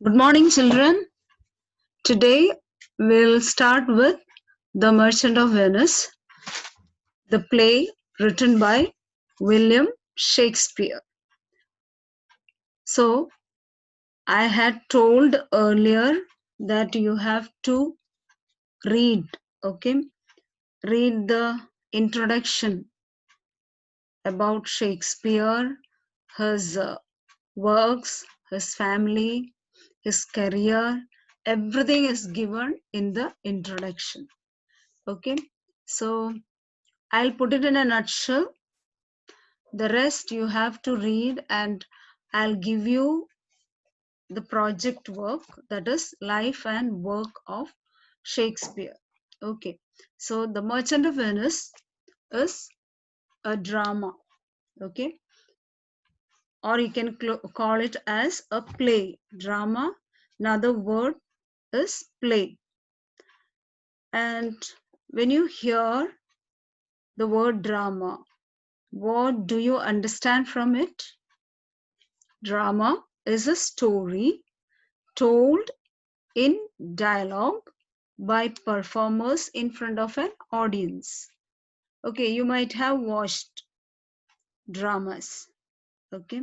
Good morning, children. Today we'll start with The Merchant of Venice, the play written by William Shakespeare. So, I had told earlier that you have to read, okay? Read the introduction about Shakespeare, his works, his family, his career. Everything is given in the introduction. Okay, so I'll put it in a nutshell. The rest you have to read, and I'll give you the project work, that is life and work of Shakespeare. Okay, so The Merchant of Venice is a drama. Okay, or you can call it as a play. Drama, another word is play. And when you hear the word drama, what do you understand from it? Drama is a story told in dialogue by performers in front of an audience. Okay, you might have watched dramas. Okay,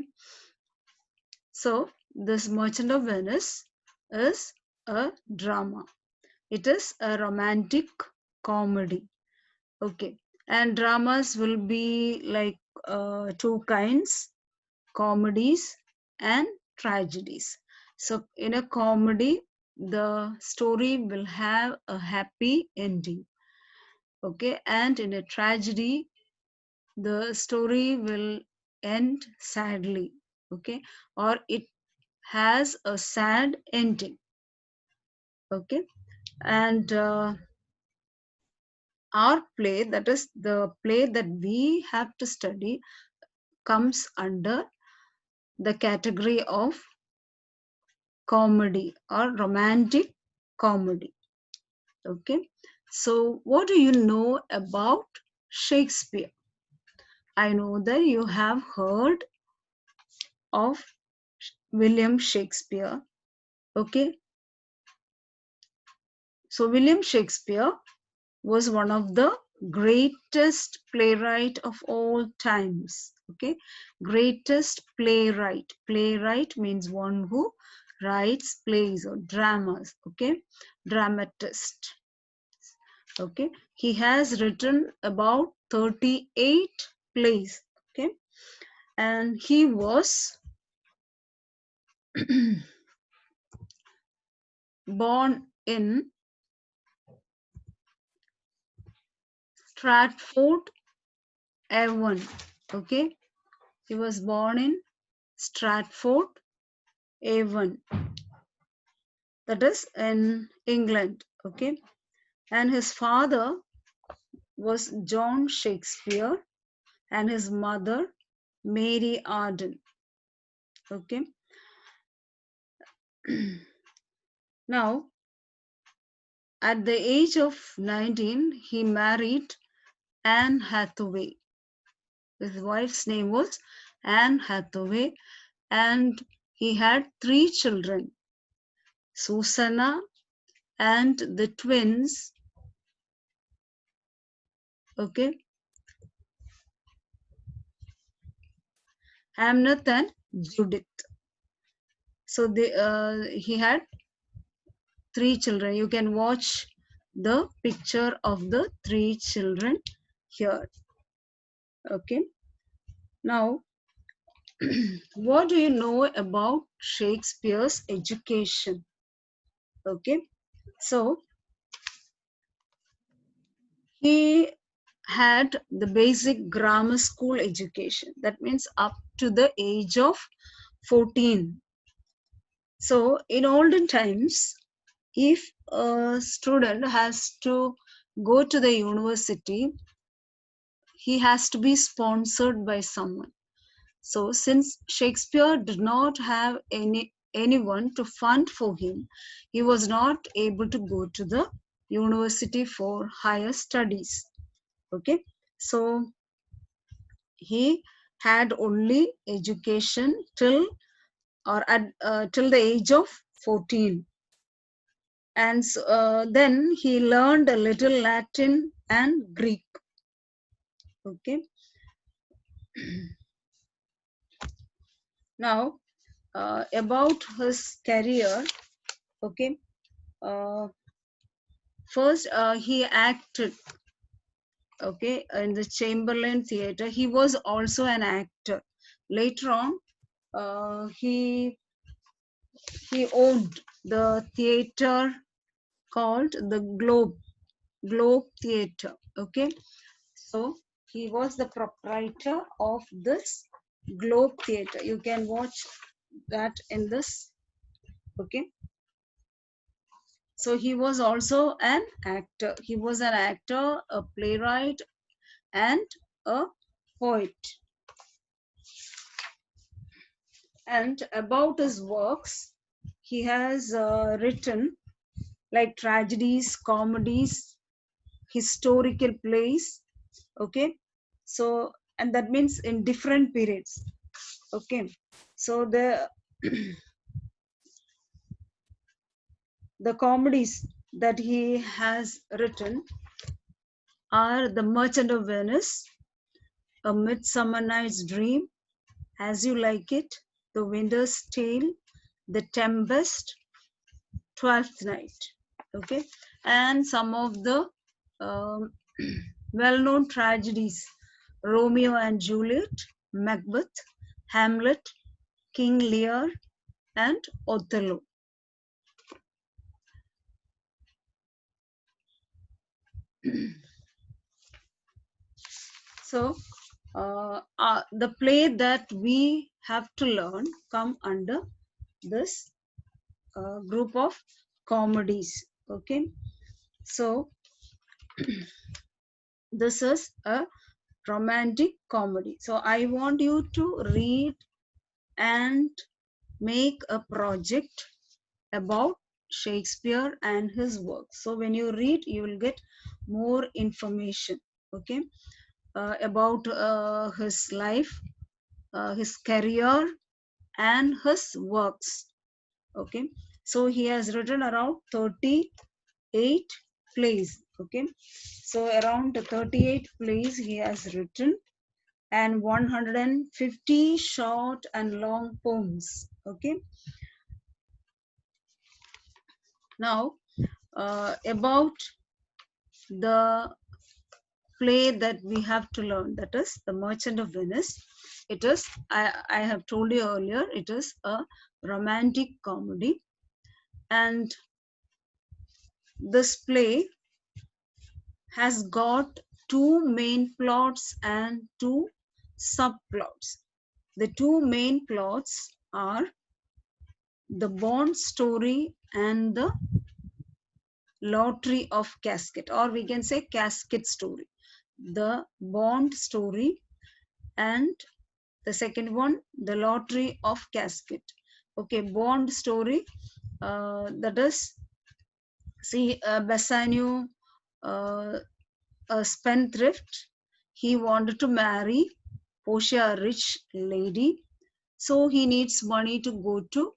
so this Merchant of Venice is a drama. It is a romantic comedy. Okay, and dramas will be like two kinds: comedies and tragedies. So in a comedy, the story will have a happy ending. Okay, and in a tragedy, the story will end sadly. Okay, or it has a sad ending. Okay, and our play, that is the play that we have to study, comes under the category of comedy or romantic comedy. Okay, so what do you know about Shakespeare? I know that you have heard of William Shakespeare. Okay, so William Shakespeare was one of the greatest playwright of all times. Okay, greatest playwright. Playwright means one who writes plays or dramas. Okay, dramatist. Okay, he has written about 38 plays. Okay, and he was born in Stratford Avon. Okay, he was born in Stratford Avon, that is in England. Okay, and his father was John Shakespeare and his mother Mary Arden. Okay, now at the age of 19, he married Anne Hathaway. His wife's name was Anne Hathaway, and he had 3 children: Susanna and the twins. Okay, Hamnet and Judith. So he had 3 children. You can watch the picture of the 3 children here. Okay, now what do you know about Shakespeare's education? Okay, so he had the basic grammar school education. That means up to the age of 14. So in olden times, if a student has to go to the university, he has to be sponsored by someone. So since Shakespeare did not have anyone to fund for him, he was not able to go to the university for higher studies. Okay, so he had only education till the age of 14. And then he learned a little Latin and Greek. Okay. Now, about his career. Okay. First, he acted. Okay, in the Chamberlain Theatre. He was also an actor. Later on, he owned the theater called the Globe Theatre. Okay, so he was the proprietor of this Globe Theatre. You can watch that in this. Okay, so he was also an actor. He was an actor, a playwright, and a poet. And about his works, he has written like tragedies, comedies, historical plays. Okay, so and that means in different periods. Okay, so the the comedies that he has written are The Merchant of Venice, A Midsummer Night's Dream, As You Like It, The Winter's Tale, The Tempest, Twelfth Night. Okay, and some of the um, well-known tragedies: Romeo and Juliet, Macbeth, Hamlet, King Lear, and Othello. So the play that we have to learn come under this group of comedies. Okay, so this is a romantic comedy. So I want you to read and make a project about Shakespeare and his works. So when you read, you will get more information. Okay, about his life, his career, and his works. Okay, so he has written around 38 plays. Okay, so around 38 plays he has written, and 150 short and long poems. Okay, now about the play that we have to learn, that is The Merchant of Venice. It is, I have told you earlier, it is a romantic comedy, and this play has got two main plots and two subplots. The two main plots are the Bond story and the Lottery of Casket, or we can say Casket story. The Bond story, and the second one, the Lottery of Casket. Okay, Bond story, that is, see, Bassanio, a spendthrift, he wanted to marry Portia, a rich lady, so he needs money to go to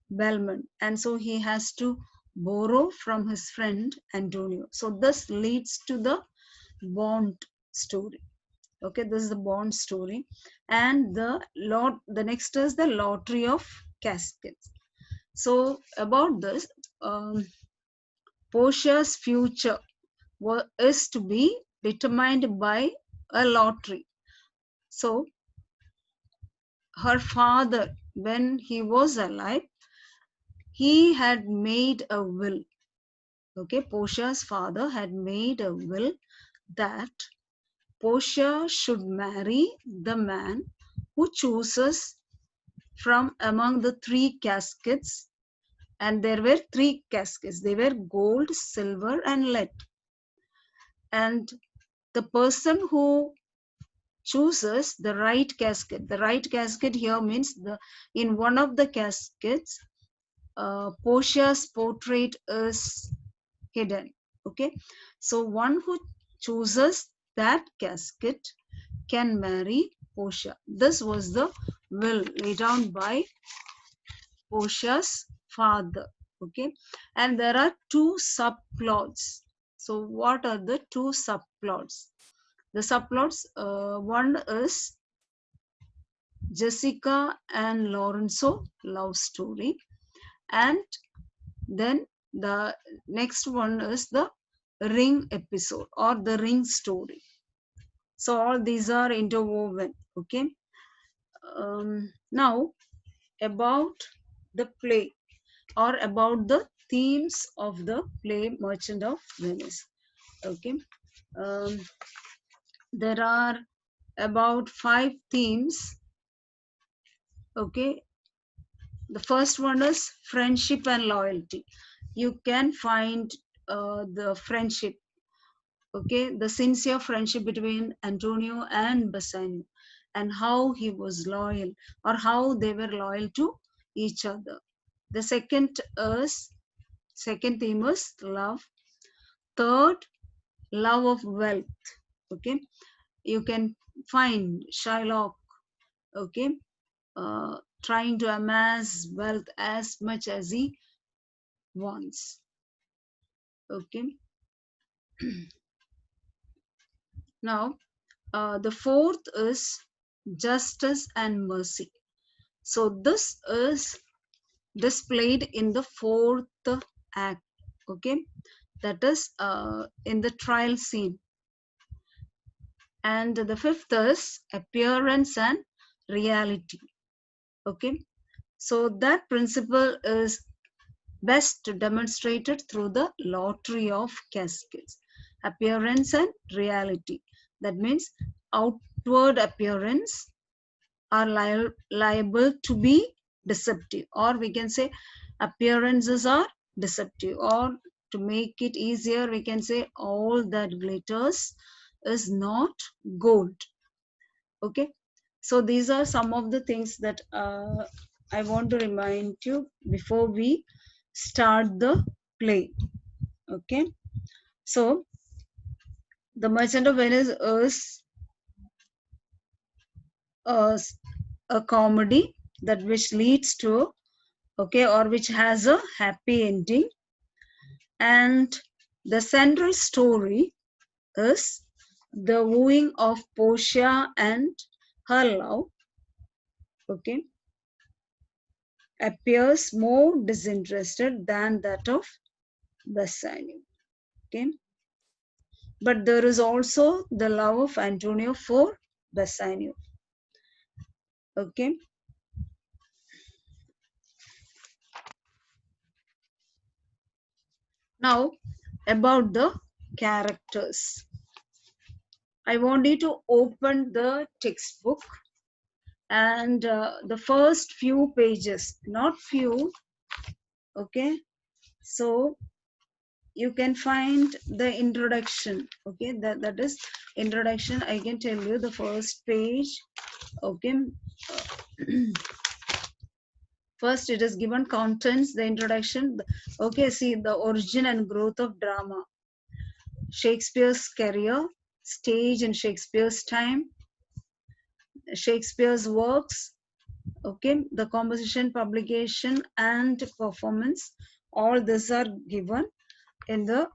Belmont, and so he has to borrow from his friend Antonio. So this leads to the Bond story. Okay, this is the Bond story, and the next is the Lottery of Caskets. So about this, Portia's future is to be determined by a lottery. So her father, when he was alive, he had made a will. Okay, Portia's father had made a will that Portia should marry the man who chooses from among the three caskets, and there were three caskets. They were gold, silver, and lead. And the person who chooses the right casket here means in one of the caskets, Portia's portrait is hidden. Okay, so one who chooses that casket can marry Portia. This was the will laid down by Portia's father. Okay, and there are two subplots. So what are the two subplots? The subplots, one is Jessica and Lorenzo love story, and then the next one is the ring episode or the ring story. So all these are interwoven. Okay, now about the play or about the themes of the play Merchant of Venice. Okay, um, there are about 5 themes. Okay, the first one is friendship and loyalty. You can find the friendship, okay, the sincere friendship between Antonio and Bassanio, and how he was loyal or how they were loyal to each other. The second theme is love. Third, love of wealth. Okay, you can find Shylock, okay, trying to amass wealth as much as he wants. Okay, now the fourth is justice and mercy. So this is displayed in the fourth act. Okay, that is in the trial scene. And the fifth is appearance and reality. Okay, so that principle is best demonstrated through the lottery of cascades, appearance and reality. That means outward appearance are liable to be deceptive, or we can say appearances are deceptive, or to make it easier we can say all that glitters is not gold. Okay, so these are some of the things that I want to remind you before we start the play. Okay, so the Merchant of Venice is a comedy that which leads to, okay, or which has a happy ending, and the central story is the wooing of Portia and her love, okay, appears more disinterested than that of Bassanio. Okay, but there is also the love of Antonio for Bassanio. Okay, now about the characters. I want you to open the textbook and the first few pages, not few, okay, so you can find the introduction. Okay, that is introduction. I can tell you the first page. Okay, first it is given contents, the introduction. Okay, see the origin and growth of drama, Shakespeare's career, stage in Shakespeare's time, Shakespeare's works, okay, the composition, publication and performance, all these are given in the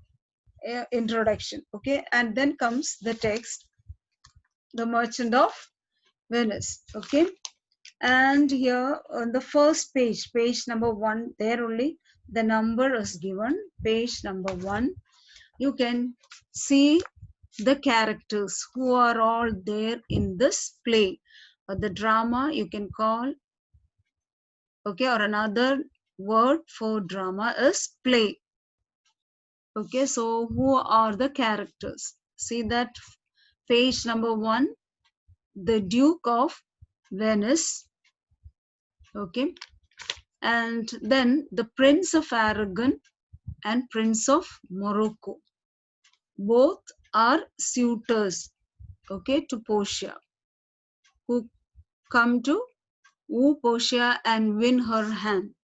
introduction. Okay, and then comes the text, the Merchant of Venice. Okay, and here on the first page, page number 1, there only the number is given, page number 1. You can see the characters who are all there in this play, or the drama you can call. Okay, or another word for drama is play. Okay, so who are the characters? See that page number 1, the Duke of Venice. Okay, and then the Prince of Aragon and Prince of Morocco. Both are suitors, okay, to Portia, who come to woo Portia and win her hand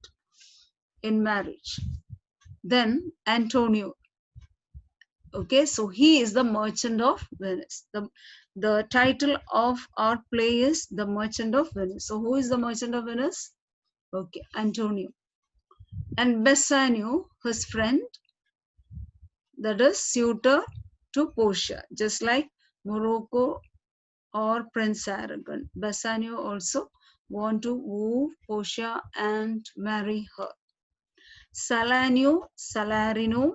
in marriage. Then Antonio. Okay, so he is the Merchant of Venice. The title of our play is The Merchant of Venice. So who is the Merchant of Venice? Okay, Antonio. And Bassanio, his friend, that is suitor to Portia, just like Morocco or Prince Aragon. Bassanio also want to woo Portia and marry her. Salanio, Salarino,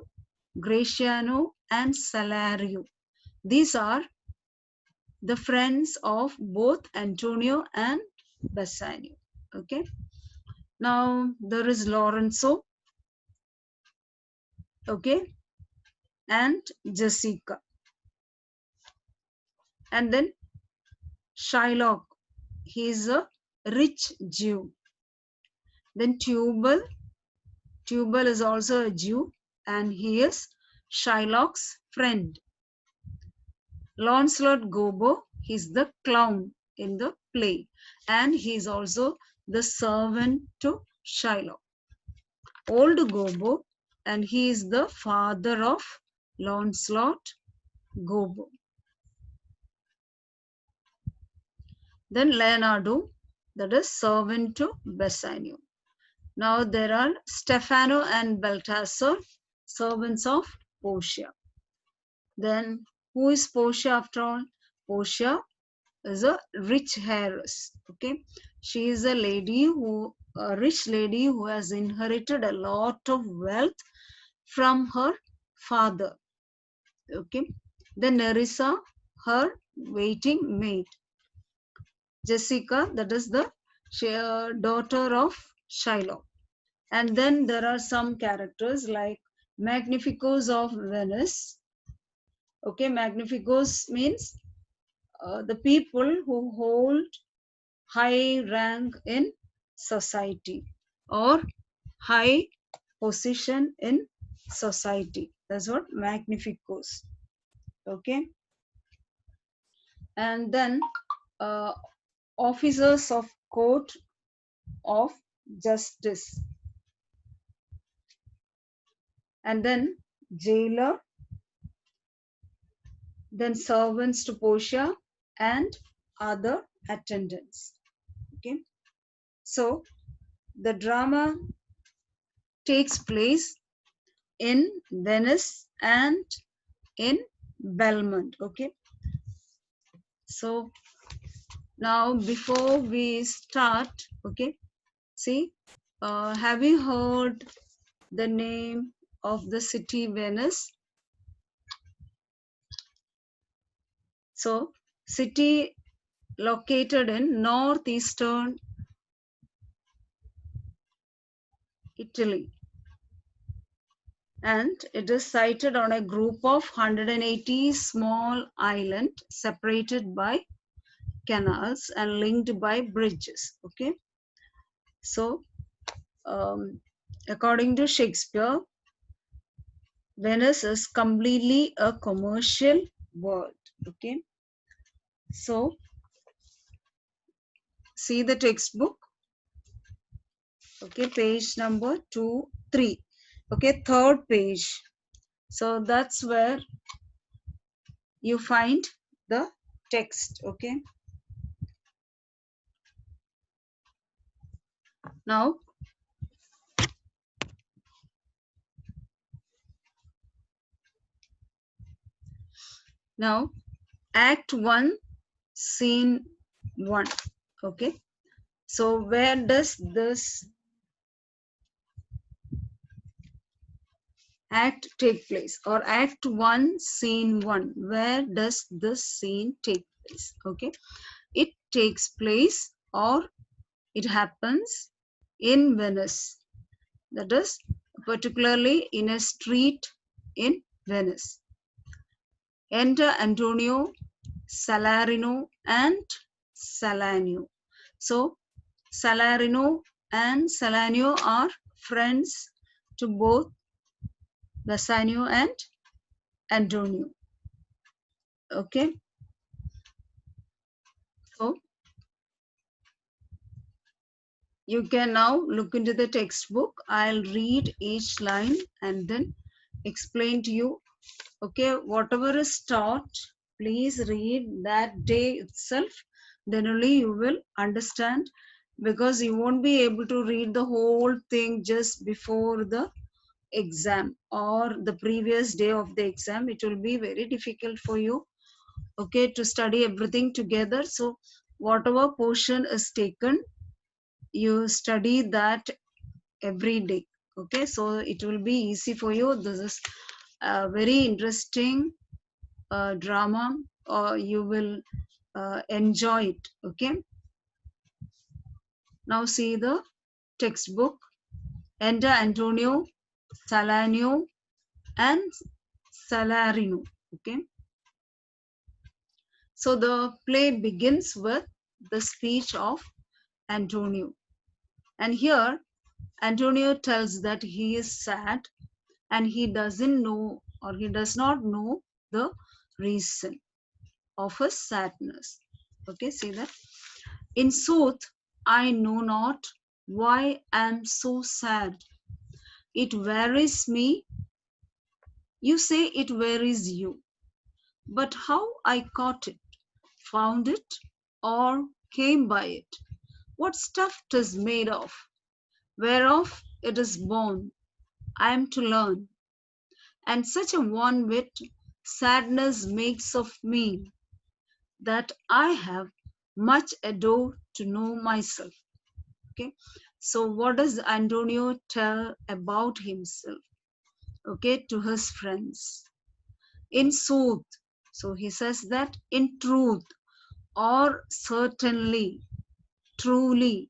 Gratiano, and Salario. These are the friends of both Antonio and Bassanio. Okay. Now there is Lorenzo, okay, and Jessica. And then Shylock, he is a rich Jew. Then Tubal is also a Jew and he is Shylock's friend. Lancelot Gobbo, he's the clown in the play and he's also the servant to Shylock. Old Gobbo, and he is the father of Lancelot Gobbo. Then Leonardo, that is servant to Bassanio. Now there are Stefano and Balthasar, servants of Portia. Then who is Portia after all? Portia is a rich heiress. Okay, she is a rich lady who has inherited a lot of wealth from her father. Okay, then Nerissa, her waiting maid. Jessica, that is the daughter of Shylock. And then there are some characters like Magnificos of Venice. Okay, Magnificos means the people who hold high rank in society or high position in society. That's what Magnificos. Okay. And then officers of court of justice. And then jailer, then servants to Portia and other attendants. Okay, so the drama takes place in Venice and in Belmont. Okay, so now before we start, okay, see, have you heard the name of the city Venice? So city located in northeastern Italy, and it is sited on a group of 180 small islands separated by canals and linked by bridges. Okay, so according to Shakespeare, Venice is completely a commercial world. Okay, so see the textbook. Okay, page number 2, 3. Okay, third page. So that's where you find the text. Okay, now Act 1, Scene 1. Okay, so where does this act take place, or Act 1, Scene 1? Where does this scene take place? Okay, it takes place or it happens in Venice, that is particularly in a street in Venice. Enter Antonio, Salarino and Salanio. So Salarino and Salanio are friends to both Bassanio and Antonio. Okay. So you can now look into the textbook. I'll read each line and then explain to you. Okay, whatever is taught, please read that day itself. Then only you will understand because you won't be able to read the whole thing just before the exam or the previous day of the exam. It will be very difficult for you, okay, to study everything together. So whatever portion is taken, you study that every day, okay, so it will be easy for you. This is a very interesting drama, or you will enjoy it, okay. Now see the textbook. Enter Antonio, Salanio, and Salarino, okay. So the play begins with the speech of Antonio, and here Antonio tells that he is sad and he doesn't know, or he does not know the reason of his sadness. Okay, see that? In sooth, I know not why I am so sad. It wearies me. You say it wearies you. But how I caught it, found it, or came by it, what stuff 'tis made of, whereof it is born, I am to learn. And such a one wit sadness makes of me, that I have much ado to know myself. Okay, so what does Antonio tell about himself, okay, to his friends? In sooth, so he says that in truth, or certainly, truly,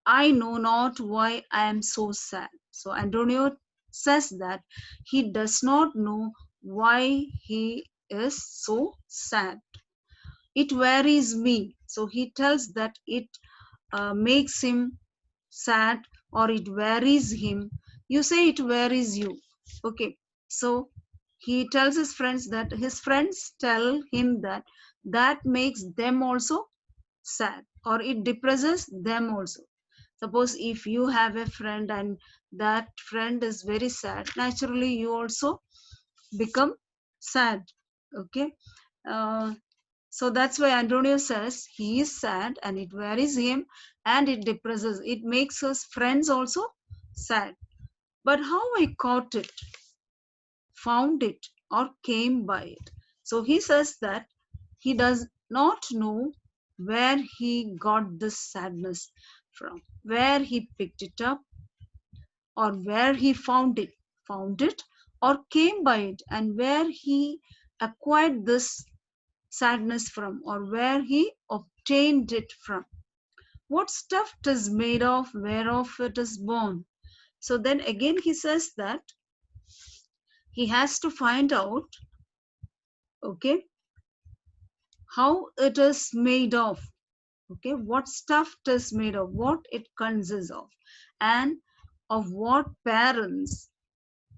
I know not why I am so sad. So Antonio says that he does not know why he is so sad. It worries me. So he tells that it makes him sad, or it worries him. You say it worries you. Okay. So he tells his friends that his friends tell him that that makes them also sad, or it depresses them also. Suppose if you have a friend and that friend is very sad, naturally you also become sad, okay. uh, so that's why Antonio says he is sad and it worries him and it depresses, it makes his friends also sad. But how I caught it, found it, or came by it? So he says that he does not know where he got this sadness from, where he picked it up, or where he found it, or came by it, and where he acquired this sadness from, or where he obtained it from. What stuff it is made of, whereof it is born. So then again he says that he has to find out, okay, how it is made of, okay, what stuff it is made of, what it consists of, and of what parents,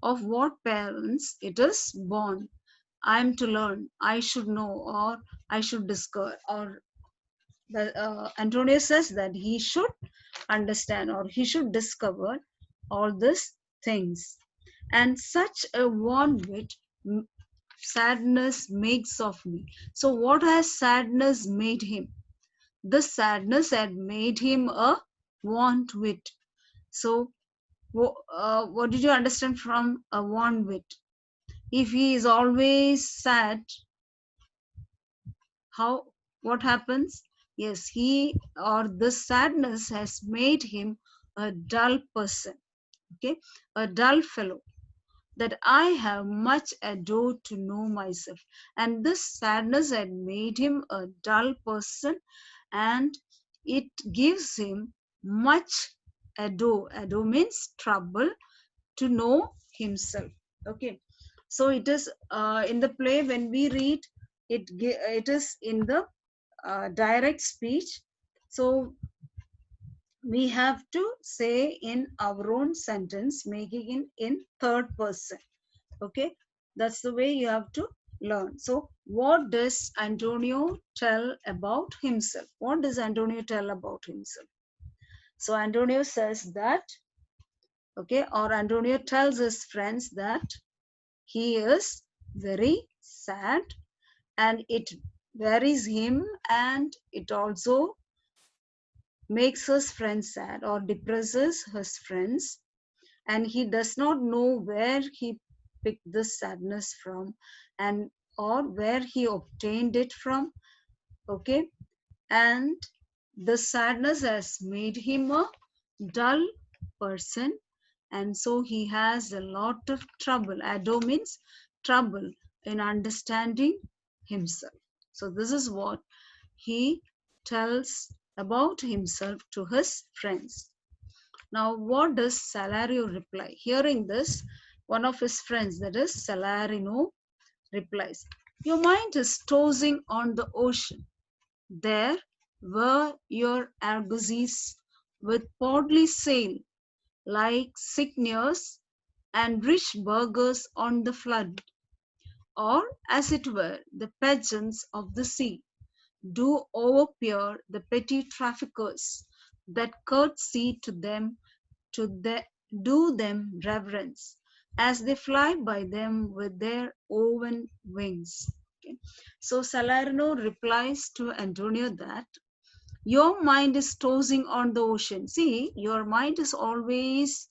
it is born. I am to learn, I should know, or I should discover, or the Antonio says that he should understand, or he should discover all these things. And such a one which sadness makes of me. So what has sadness made him? This sadness had made him a want wit. So what did you understand from a want wit? If he is always sad, how, what happens? Yes, he, or this sadness has made him a dull person, okay, a dull fellow, that I have much ado to know myself. And this sadness had made him a dull person, and it gives him much ado. Ado means trouble to know himself. Okay, so it is in the play when we read it, it is in the direct speech. So we have to say in our own sentence, making it in third person. Okay, that's the way you have to learn. So what does Antonio tell about himself? What does Antonio tell about himself? So Antonio says that, okay, or Antonio tells his friends that he is very sad and it worries him, and it also makes his friends sad or depresses his friends, and he does not know where he picked this sadness from and or where he obtained it from. Okay, and the sadness has made him a dull person, and so he has a lot of trouble. Ado means trouble in understanding himself. So this is what he tells about himself to his friends. Now, what does Salario reply? Hearing this, one of his friends, that is Salarino, replies, "Your mind is tossing on the ocean. There were your argosies with portly sail, like Cygnus and rich burghers on the flood, or as it were the peasants of the sea, do overpeer the petty traffickers that curtsy to them, do them reverence, as they fly by them with their oven wings." Okay. So Salerno replies to Antonio that your mind is tossing on the ocean. See, your mind is always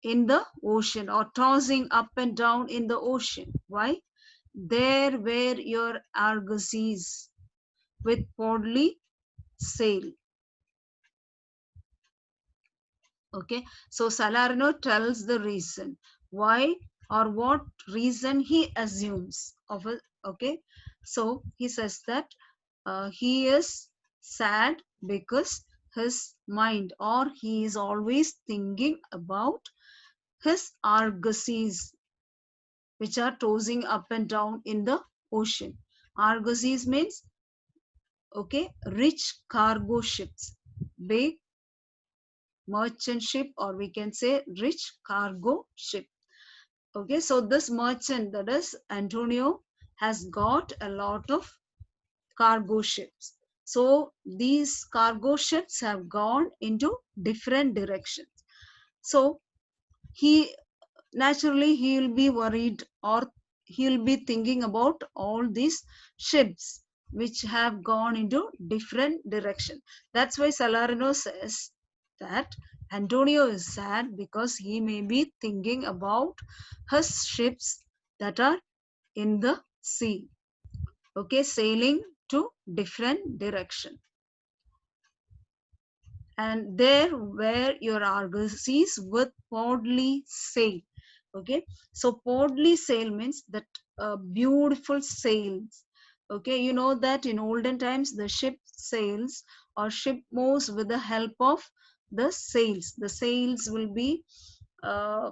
in the ocean or tossing up and down in the ocean. Why? There were your argosies with portly sail. Okay, so Salerno tells the reason why or what reason he assumes of a. Okay, so he says that he is sad because his mind or he is always thinking about his argosies which are tossing up and down in the ocean. Argosies means, okay, rich cargo ships, big merchant ship, or we can say rich cargo ship. Okay, so this merchant, that is Antonio, has got a lot of cargo ships. So these cargo ships have gone into different directions. So he naturally he will be worried or he will be thinking about all these ships which have gone into different direction. That's why Salarino says that Antonio is sad because he may be thinking about his ships that are in the sea, okay, sailing to different direction. And there were your argosies with portly sail. Okay, so portly sail means that beautiful sails. Okay, you know that in olden times the ship sails or ship moves with the help of the sails. The sails will be uh,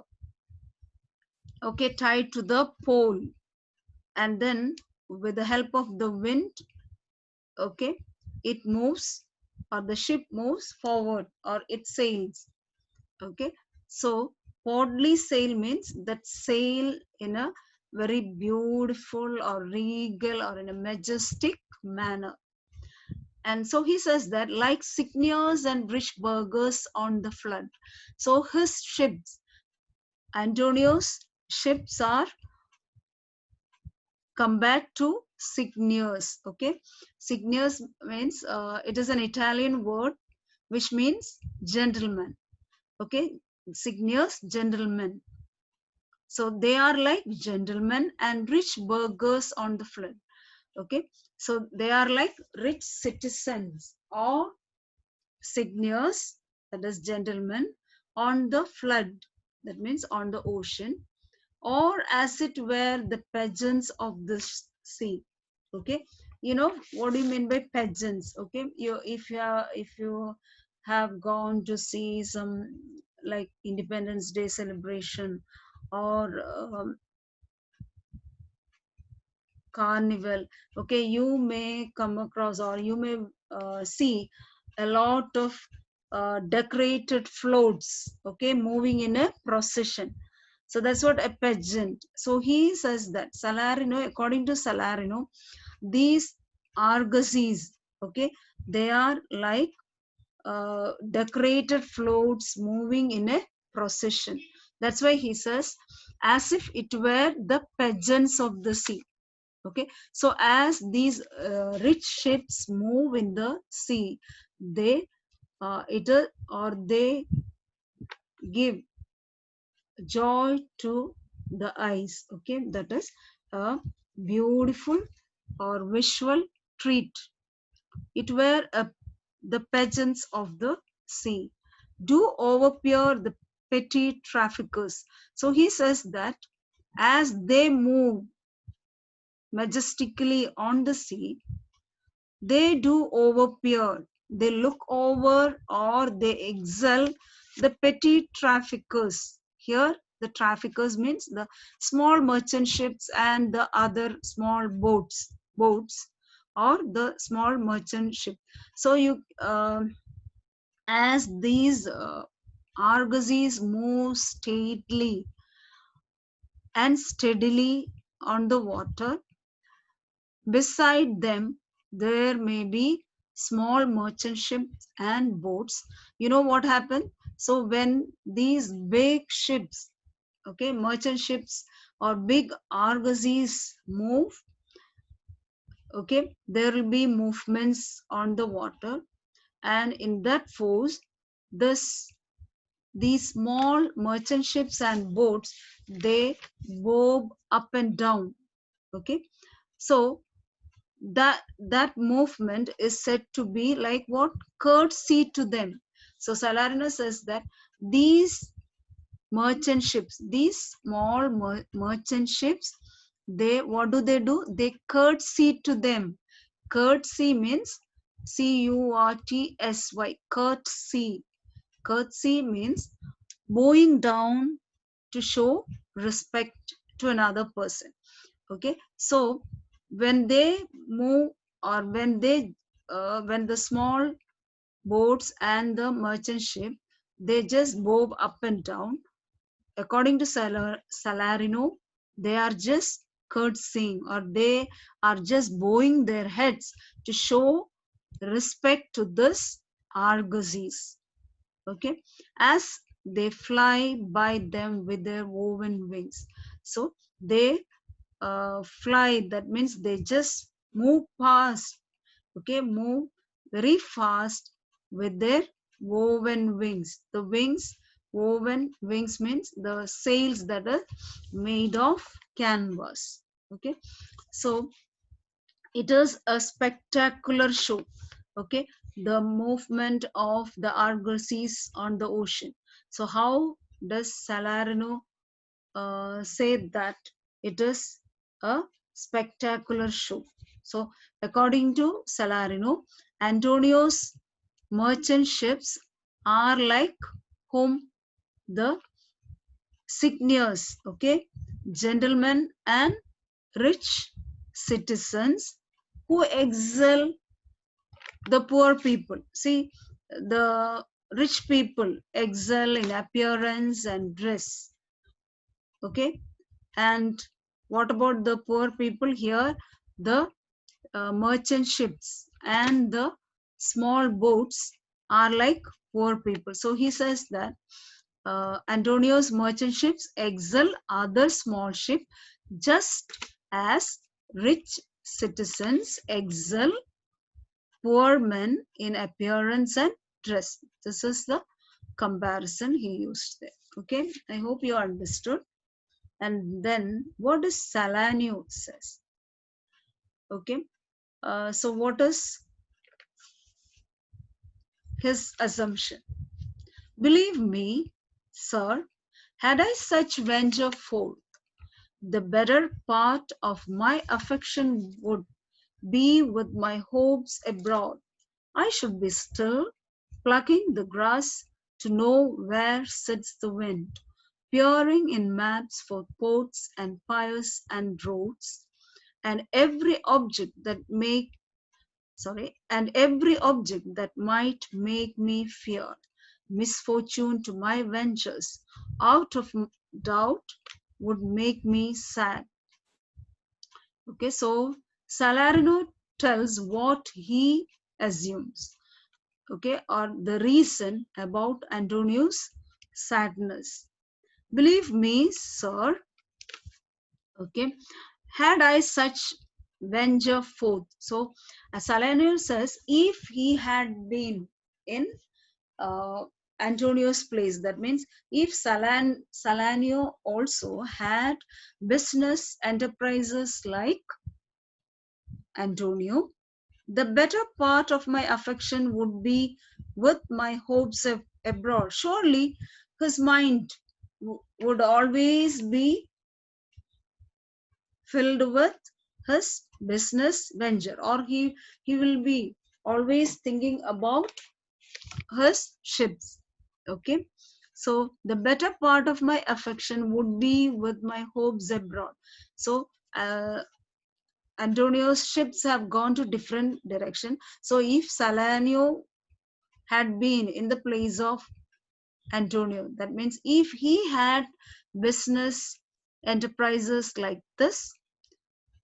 okay, tied to the pole, and then with the help of the wind, okay, it moves or the ship moves forward or it sails. Okay, so portly sail means that sail in a very beautiful or regal or in a majestic manner. And so he says that like Cygnus and rich burghers on the flood. So his ships, Antonio's ships, are compared to Cygnus. Okay, Cygnus means it is an Italian word which means gentleman. Okay, Cygnus, gentleman. So they are like gentlemen and rich burghers on the flood. Okay, so they are like rich citizens or Cygnus, that is gentlemen, on the flood, that means on the ocean, or as it were the peasants of the sea. Okay, you know what do you mean by peasants? Okay, if you have gone to see some like Independence Day celebration or carnival, okay, you may come across or you may see a lot of decorated floats, okay, moving in a procession. So that's what a pageant. So he says that Salarino, according to Salarino, these argosies, okay, they are like decorated floats moving in a procession. That's why he says as if it were the peasants of the sea. Okay, so as these rich ships move in the sea, they they give joy to the eyes. Okay, that is a beautiful or visual treat. It were the peasants of the sea. Do overpeer the petty traffickers. So he says that as they move majestically on the sea, they do overpeer. They look over or they excel the petty traffickers. Here, the traffickers means the small merchant ships and the other small boats, or the small merchant ship. So you, as these argosies move stately and steadily on the water, beside them, there may be small merchant ships and boats. You know what happened? So when these big ships, okay, merchant ships or big argosies move, okay, there will be movements on the water, and in that force, this these small merchant ships and boats, they bob up and down. Okay, so that movement is said to be like what? Courtesy to them. So Salarino says that these merchant ships, these small merchant ships, they, what do? They courtesy to them. Courtesy means Curtsy. Courtesy. Courtesy means bowing down to show respect to another person. Okay, so when they move, or when the small boats and the merchant ship, they just bob up and down, according to Salarino, they are just curtsying, or they are just bowing their heads to show respect to this argosies. Okay, as they fly by them with their woven wings. So they fly, that means they just move past, okay, move very fast with their woven wings. The wings, woven wings means the sails that are made of canvas. Okay, so it is a spectacular show. Okay, the movement of the argosies on the ocean. So how does Salarino say that it is a spectacular show? So according to Salarino, Antonio's merchant ships are like whom? The seigneurs, okay, gentlemen and rich citizens who excel the poor people. See, the rich people excel in appearance and dress. Okay, and what about the poor people? Here, the merchant ships and the small boats are like poor people. So he says that Antonio's merchant ships excel other small ships, just as rich citizens excel poor men in appearance and dress. This is the comparison he used there. Okay, I hope you understood. And then what does Salanio says? Okay, so what is his assumption? Believe me, sir, had I such venture forth, the better part of my affection would be with my hopes abroad. I should be still plucking the grass to know where sits the wind, peering in maps for ports and piers and roads, and every object that might make me fear misfortune to my ventures, out of doubt, would make me sad. Okay, so Salarino tells what he assumes, okay, or the reason about Antonio's sadness. Believe me, sir, okay, had I such venture forth. So Salanio says, if he had been in Antonio's place, that means if Salanio also had business enterprises like Antonio, the better part of my affection would be with my hopes abroad. Surely his mind would always be filled with his business venture, or he will be always thinking about his ships. Okay, so the better part of my affection would be with my hopes abroad. So Antonio's ships have gone to different direction. So if Salanio had been in the place of Antonio, that means if he had business enterprises like this,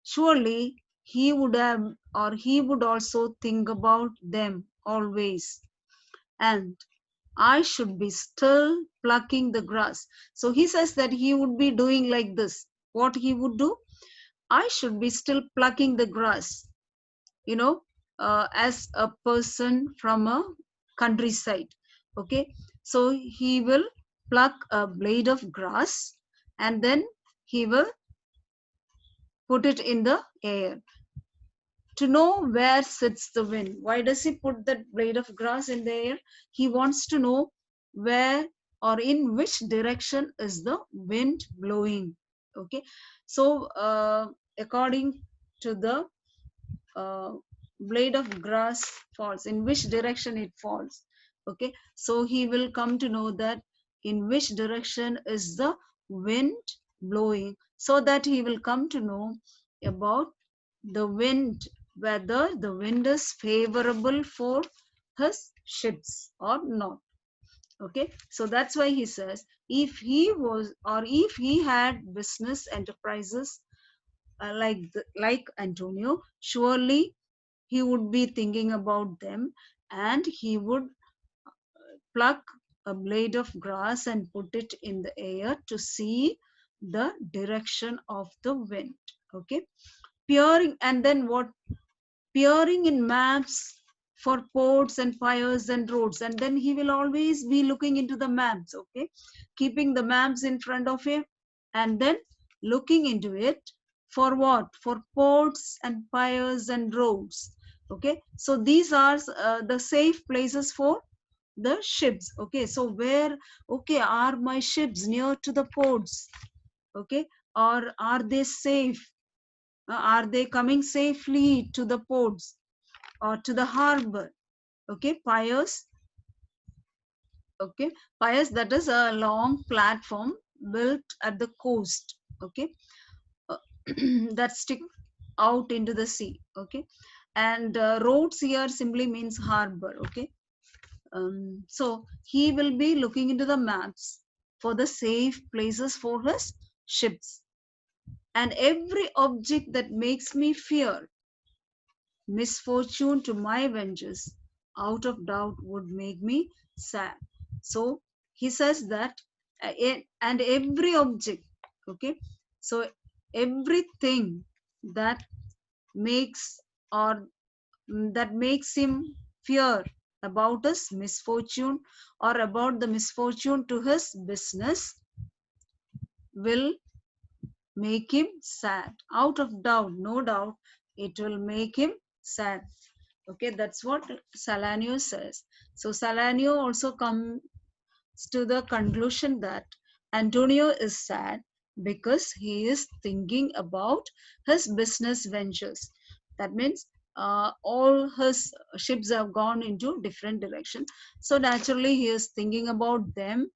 surely he would have, or he would also think about them always. And I should be still plucking the grass. So he says that he would be doing like this. What he would do? I should be still plucking the grass, you know, as a person from a countryside. Okay, so he will pluck a blade of grass and then he will put it in the air to know where sits the wind. Why does he put that blade of grass in the air? He wants to know where or in which direction is the wind blowing. Okay, so according to the uh, blade of grass falls, in which direction it falls. Okay, so he will come to know that in which direction is the wind blowing, so that he will come to know about the wind, whether the wind is favorable for his ships or not. Okay, so that's why he says, if he was, or if he had business enterprises like Antonio, surely he would be thinking about them, and he would pluck a blade of grass and put it in the air to see the direction of the wind. Okay, peering, and then what? Peering in maps for ports and fires and roads, and then he will always be looking into the maps. Okay, keeping the maps in front of him and then looking into it for what? For ports and fires and roads. Okay, so these are the safe places for the ships. Okay, so where, okay, are my ships near to the ports? Okay, or are they safe? Are they coming safely to the ports or to the harbor? Okay, piers. Okay, piers, that is a long platform built at the coast. Okay, uh, that stick out into the sea. Okay, and roads here simply means harbor. Okay, so he will be looking into the maps for the safe places for his ships, and every object that makes me fear misfortune to my ventures, out of doubt would make me sad. So he says that, and every object, okay, so everything that makes, or that makes him fear about his misfortune, or about the misfortune to his business, will make him sad. Out of doubt, no doubt, it will make him sad. Okay, that's what Salanio says. So Salanio also comes to the conclusion that Antonio is sad because he is thinking about his business ventures. That means all his ships have gone into different direction. So naturally he is thinking about them,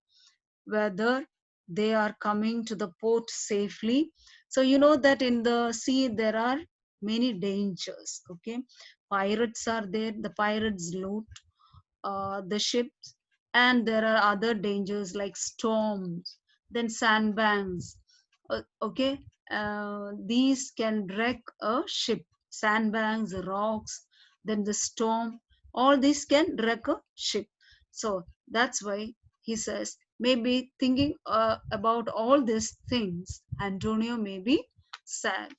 whether they are coming to the port safely. So you know that in the sea there are many dangers. Okay, pirates are there, the pirates loot the ships, and there are other dangers like storms, then sandbanks. Okay, these can wreck a ship. Sandbanks, rocks, then the storm, all these can wreck a ship. So that's why he says, maybe thinking about all these things, Antonio may be sad.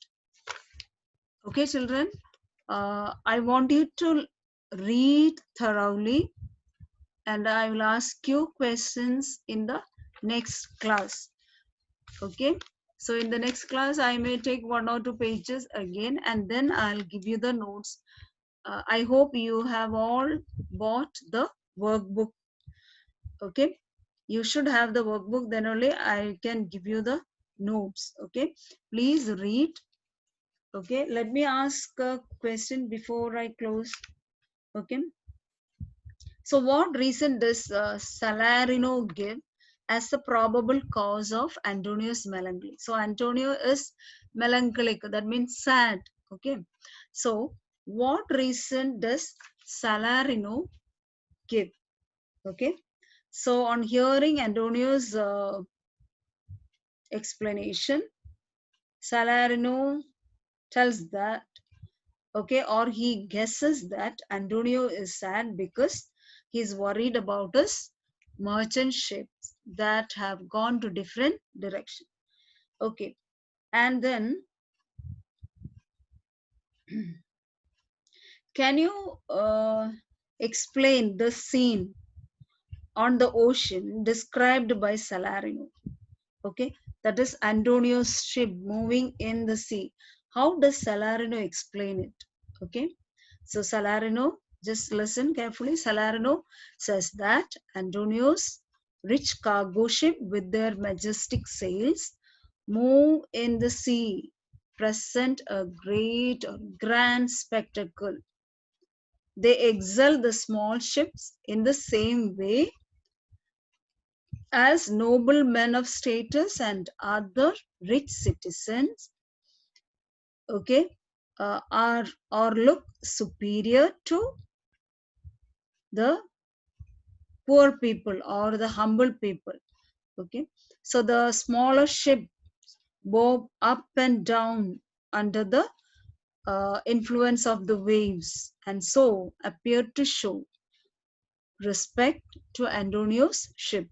Okay, children, I want you to read thoroughly, and I will ask you questions in the next class. Okay, so in the next class I may take 1 or 2 pages again, and then I'll give you the notes. I hope you have all bought the workbook. Okay, you should have the workbook, then only I can give you the notes. Okay, please read. Okay, let me ask a question before I close. Okay, so what reason does Salarino give as the probable cause of Antonio's melancholy? So Antonio is melancholic, that means sad. Okay, so what reason does Salarino give? Okay, so on hearing Antonio's explanation, Salarino tells that, okay, or he guesses that Antonio is sad because he's worried about his merchant ships that have gone to different direction. Okay, and then can you explain the scene on the ocean described by Salarino? Okay, that is Antonio's ship moving in the sea. How does Salarino explain it? Okay, so Salarino, just listen carefully. Salarino says that Antonio's rich cargo ship with their majestic sails move in the sea, present a great or grand spectacle. They excel the small ships in the same way as noble men of status and other rich citizens, okay, are or look superior to the poor people or the humble people. Okay, so the smaller ship bob up and down under the influence of the waves, and so appeared to show respect to Antonio's ships.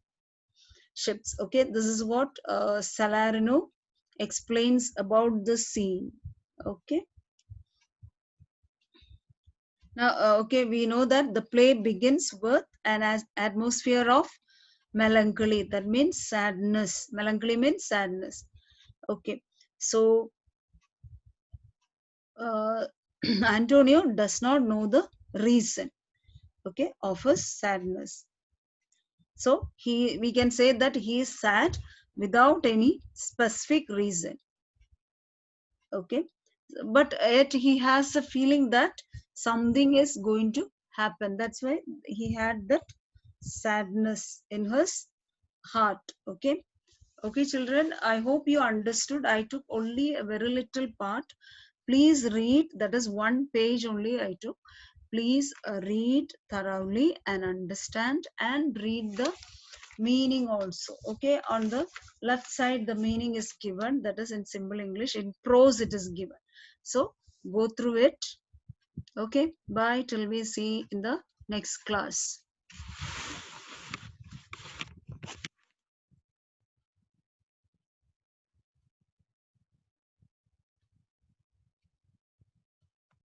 Okay, this is what Salarino explains about the scene. Okay, now okay, we know that the play begins with an atmosphere of melancholy, that means sadness. Melancholy means sadness. Okay, so Antonio does not know the reason, okay, of his sadness. So we can say that he is sad without any specific reason. Okay, but yet he has a feeling that something is going to happen. That's why he had that sadness in his heart. Okay, okay, children, I hope you understood. I took only a very little part. Please read. That is 1 page only I took. Please read thoroughly and understand, and read the meaning also. Okay, on the left side the meaning is given, that is in simple English. In prose it is given, so go through it. Okay, bye till we see in the next class.